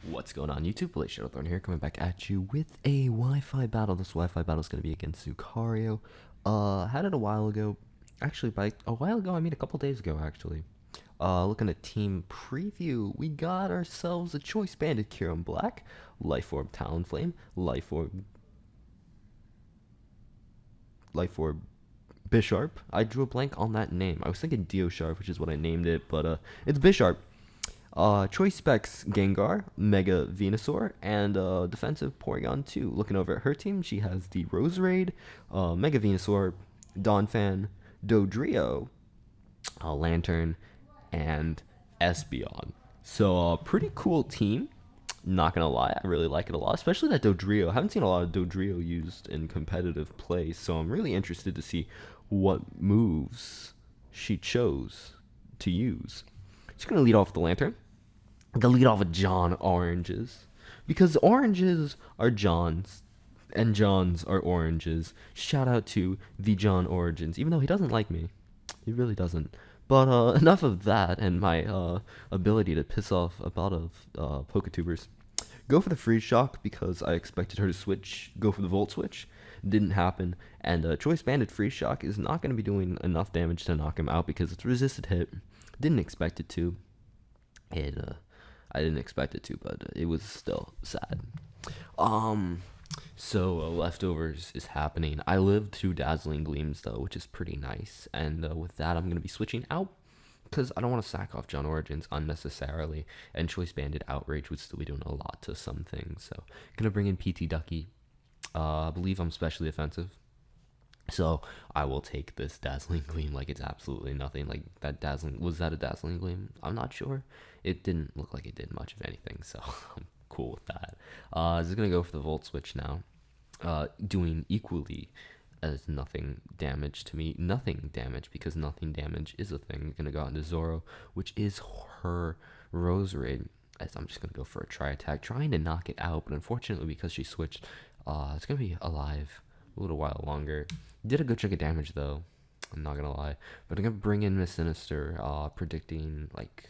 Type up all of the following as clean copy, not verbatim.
What's going on YouTube? Blazeshadowthorn here, coming back at you with a Wi-Fi battle. This Wi-Fi battle is going to be against Zokario. Had it a while ago. Actually, by a while ago, I mean a couple days ago, actually. Looking at team preview, we got ourselves a Choice Bandit Kieran Black, Life Orb Talonflame, Life Orb Bisharp. I drew a blank on that name. I was thinking Dio Sharp, which is what I named it, but it's Bisharp. Choice Specs Gengar, Mega Venusaur, and defensive Porygon 2. Looking over at her team, she has the Roserade, Mega Venusaur, Donphan, Dodrio, Lantern, and Espeon. So, pretty cool team. Not gonna lie, I really like it a lot, especially that Dodrio. I haven't seen a lot of Dodrio used in competitive play, so I'm really interested to see what moves she chose to use. She's gonna lead off the Lantern. The lead off of John Oranges, because oranges are Johns and Johns are oranges. Shout out to the John Origins, even though he doesn't like me. He really doesn't. But enough of that and my ability to piss off a lot of Poketubers. Go for the Freeze Shock because I expected her to switch, go for the Volt Switch. Didn't happen. And Choice Bandit Freeze Shock is not going to be doing enough damage to knock him out because it's resisted hit. Didn't expect it to. I didn't expect it to, but it was still sad. So leftovers is happening. I lived 2 Dazzling Gleams though, which is pretty nice. And with that, I'm gonna be switching out because I don't want to sack off John Origins unnecessarily. And Choice Bandit Outrage would still be doing a lot to some things. So gonna bring in PT Ducky. I believe I'm specially offensive. So I will take this Dazzling Gleam like it's absolutely nothing. Like that Dazzling, was that a Dazzling Gleam? I'm not sure. It didn't look like it did much of anything, so I'm cool with that. Just gonna go for the Volt Switch now. Doing equally as nothing damage to me. Nothing damage because nothing damage is a thing. Gonna go out into Zoro, which is her Roserade. As I'm just gonna go for a Tri Attack, trying to knock it out, but unfortunately because she switched, it's gonna be alive a little while longer. Did a good chunk of damage though, I'm not gonna lie. But I'm gonna bring in Miss Sinister, predicting like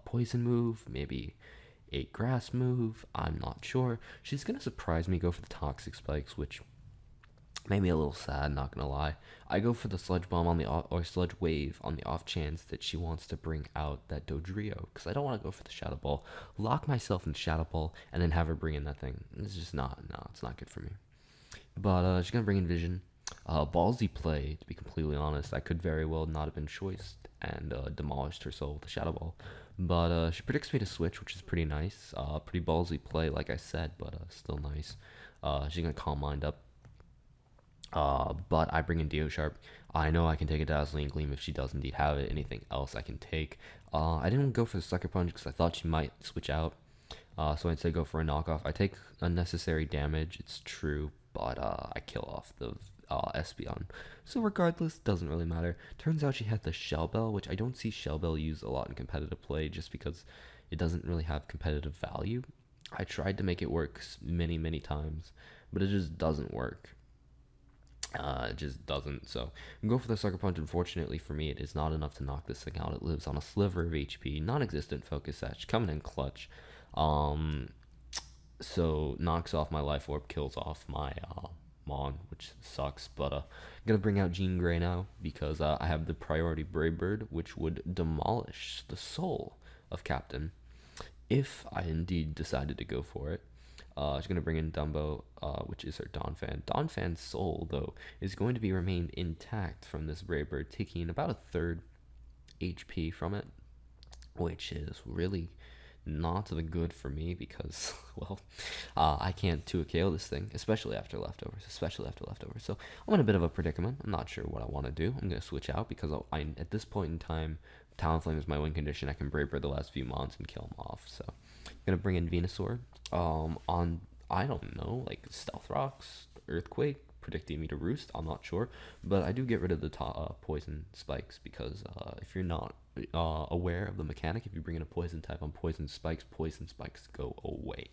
poison move, maybe a grass move, I'm not sure. She's gonna surprise me, go for the Toxic Spikes, which made me a little sad, not gonna lie. I go for the Sludge Bomb on the or Sludge Wave on the off chance that she wants to bring out that Dodrio, because I don't want to go for the Shadow Ball, lock myself in Shadow Ball, and then have her bring in that thing. It's just not, no, it's not good for me. But she's gonna bring in Vision. Ballsy play, to be completely honest. I could very well not have been choiced and demolished her soul with the Shadow Ball. But she predicts me to switch, which is pretty nice. Pretty ballsy play, like I said, but still nice. She's gonna Calm Mind up. But I bring in Dio Sharp. I know I can take a Dazzling Gleam if she does indeed have it. Anything else I can take. I didn't go for the Sucker Punch because I thought she might switch out. So I'd say go for a knockoff. I take unnecessary damage, it's true, but I kill off the Espeon. So regardless, doesn't really matter. Turns out she had the Shell Bell, which I don't see Shell Bell used a lot in competitive play just because it doesn't really have competitive value. I tried to make it work many times, but it just doesn't work. It just doesn't. So go for the Sucker Punch. Unfortunately for me, it is not enough to knock this thing out. It lives on a sliver of HP, non-existent Focus Sash, coming in clutch. So knocks off my Life Orb, kills off my Mon, which sucks. But I'm gonna bring out Jean Grey now because I have the priority Brave Bird, which would demolish the soul of Captain if I indeed decided to go for it. She's gonna bring in Dumbo, which is her Donphan. Donphan's soul, though, is going to be remained intact from this Brave Bird, taking about a third HP from it, which is really not the good for me because, well, I can't 2 KO this thing, especially after leftovers, So I'm in a bit of a predicament. I'm not sure what I want to do. I'm going to switch out because at this point in time, Talonflame is my win condition. I can Brave Bird the last few mons and kill him off. So I'm going to bring in Venusaur on, I don't know, like Stealth Rocks, Earthquake, predicting me to roost. I'm not sure, but I do get rid of the poison spikes because if you're not aware of the mechanic, if you bring in a poison type on poison spikes go away.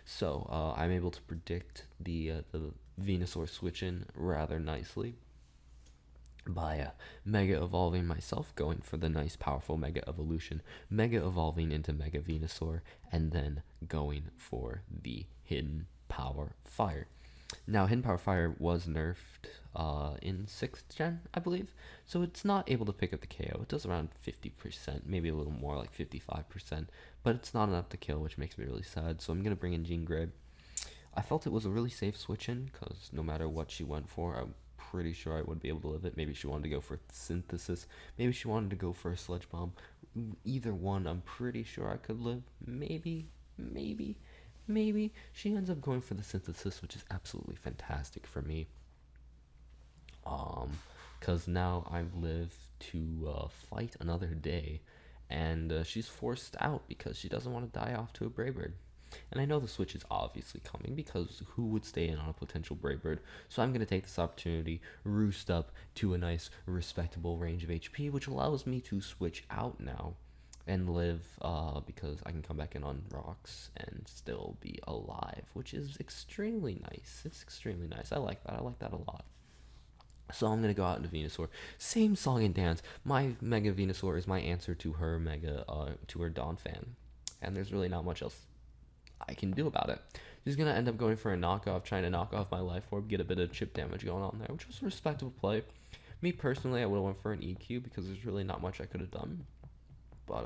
So I'm able to predict the Venusaur switch in rather nicely. by Mega Evolving myself, going for the nice powerful Mega Evolution, Mega Evolving into Mega Venusaur, and then going for the Hidden Power Fire. Now, Hidden Power Fire was nerfed in 6th gen, I believe, so it's not able to pick up the KO. It does around 50%, maybe a little more, like 55%, but it's not enough to kill, which makes me really sad, so I'm going to bring in Jean Grey. I felt it was a really safe switch in, because no matter what she went for, I'm pretty sure I would be able to live it. Maybe she wanted to go for Synthesis, maybe she wanted to go for a Sludge Bomb. Either one, I'm pretty sure I could live. Maybe, maybe she ends up going for the Synthesis, which is absolutely fantastic for me. Because now I live to fight another day, and she's forced out because she doesn't want to die off to a Brave Bird. And I know the switch is obviously coming because who would stay in on a potential Brave Bird? So I'm going to take this opportunity, roost up to a nice, respectable range of HP, which allows me to switch out now and live because I can come back in on rocks and still be alive, which is extremely nice. It's extremely nice. I like that. I like that a lot. So I'm gonna go out into Venusaur. Same song and dance. My Mega Venusaur is my answer to her to her Donphan, and there's really not much else I can do about it. She's gonna end up going for a knockoff, trying to knock off my Life Orb, get a bit of chip damage going on there, which was a respectable play. Me personally, I would have went for an EQ because there's really not much I could have done. But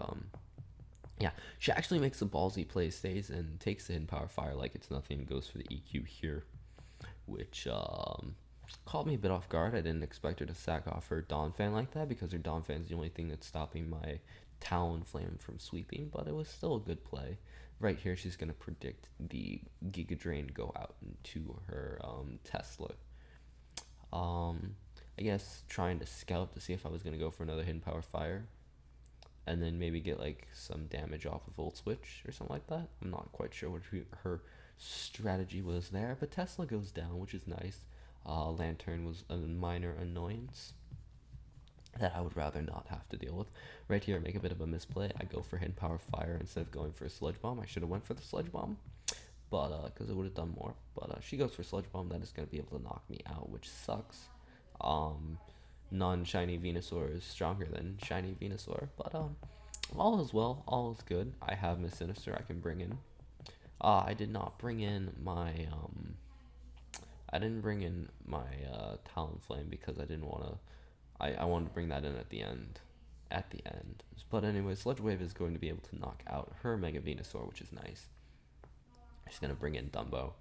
yeah, she actually makes a ballsy play, stays and takes the Hidden Power Fire like it's nothing, and goes for the EQ here, which caught me a bit off guard. I didn't expect her to sack off her Donphan like that because her Donphan's the only thing that's stopping my Talonflame from sweeping, but it was still a good play. Right here, she's going to predict the Giga Drain go out into her Tesla. I guess trying to scout to see if I was going to go for another Hidden Power Fire and then maybe get like some damage off of Volt Switch or something like that. I'm not quite sure what her strategy was there, but Tesla goes down, which is nice. Lantern was a minor annoyance that I would rather not have to deal with. Right here, I make a bit of a misplay. I go for Hidden Power Fire instead of going for a Sludge Bomb. I should have went for the Sludge Bomb, but because it would have done more. But she goes for Sludge Bomb. That is going to be able to knock me out, which sucks. Non-shiny Venusaur is stronger than shiny Venusaur, but all is well, all is good. I have Miss Sinister I can bring in. I did not bring in my I didn't bring in my Talonflame because I didn't want to. I wanted to bring that in at the end. But anyway, Sludge Wave is going to be able to knock out her Mega Venusaur, which is nice. She's going to bring in Dumbo.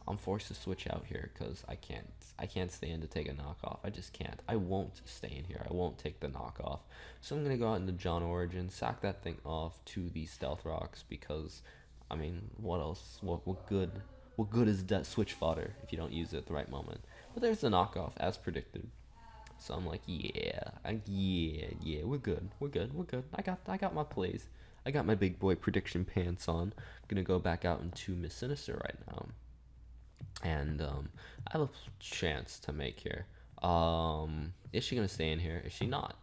I'm forced to switch out here because I can't stay in to take a knockoff. I just can't. I won't stay in here. I won't take the knockoff. So I'm going to go out into John Origin, sack that thing off to the Stealth Rocks because, I mean, what else? What good is that switch fodder if you don't use it at the right moment? But there's the knockoff, as predicted. So I'm like, yeah, we're good. I got my plays. I got my big boy prediction pants on. Gonna go back out into Miss Sinister right now. And I have a chance to make here. Is she gonna stay in here? Is she not?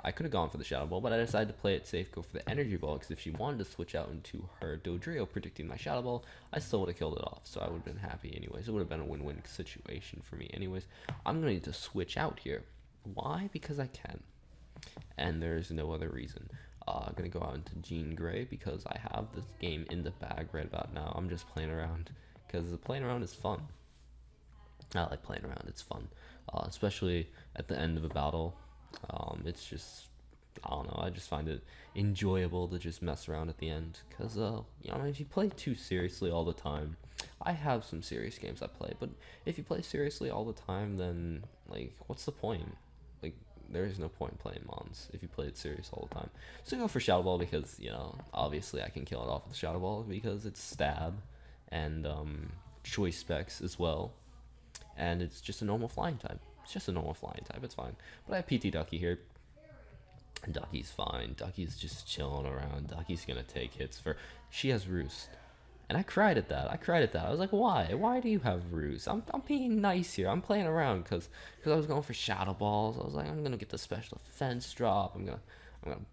I could have gone for the Shadow Ball, but I decided to play it safe, go for the Energy Ball, because if she wanted to switch out into her Dodrio predicting my Shadow Ball, I still would have killed it off, so I would have been happy anyways. It would have been a win-win situation for me anyways. I'm going to need to switch out here. Why? Because I can. And there's no other reason. I'm going to go out into Jean Grey because I have this game in the bag right about now. I'm just playing around because playing around is fun. I like playing around. It's fun, especially at the end of a battle. It's just, I don't know, I just find it enjoyable to just mess around at the end, because, you know, if you play too seriously all the time, I have some serious games I play, but if you play seriously all the time, then, like, what's the point? Like, there is no point playing Mons if you play it serious all the time. So I go for Shadow Ball because, you know, obviously I can kill it off with Shadow Ball because it's stab and, choice specs as well, and it's just a normal flying type. It's just a normal flying type, it's fine. But I have PT Ducky here. And Ducky's fine. Ducky's just chilling around. Ducky's gonna take hits for... She has Roost. And I cried at that. I was like, why? Why do you have Roost? I'm being nice here. I'm playing around because I was going for Shadow Balls. I was like, I'm gonna get the special defense drop. I'm gonna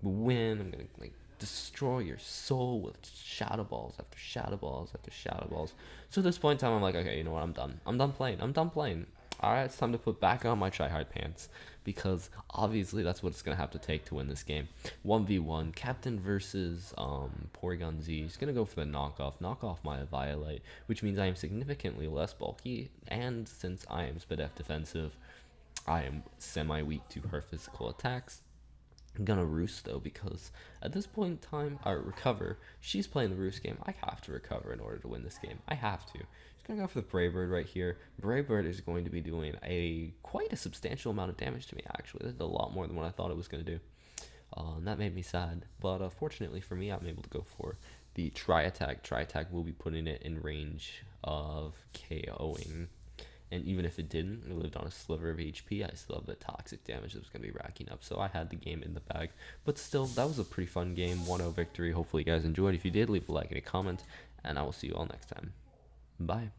win. I'm gonna, like, destroy your soul with Shadow Balls after Shadow Balls after Shadow Balls. So at this point in time, I'm like, okay, you know what? I'm done. I'm done playing. Alright, it's time to put back on my tryhard pants because obviously that's what it's gonna have to take to win this game. 1v1, Captain versus Porygon Z. He's gonna go for the knock off my Violite, which means I am significantly less bulky, and since I am Spadef defensive, I am semi-weak to her physical attacks. I'm gonna roost though because at this point in time, I recover. She's playing the roost game. I have to recover in order to win this game. I have to. She's gonna go for the Brave Bird right here. Brave Bird is going to be doing quite a substantial amount of damage to me. Actually, that's a lot more than what I thought it was gonna do. And that made me sad. But fortunately for me, I'm able to go for the Tri Attack. Tri Attack will be putting it in range of KOing. And even if it didn't, it lived on a sliver of HP, I still have the toxic damage that was going to be racking up. So I had the game in the bag. But still, that was a pretty fun game. 1-0 victory. Hopefully you guys enjoyed. If you did, leave a like and a comment. And I will see you all next time. Bye.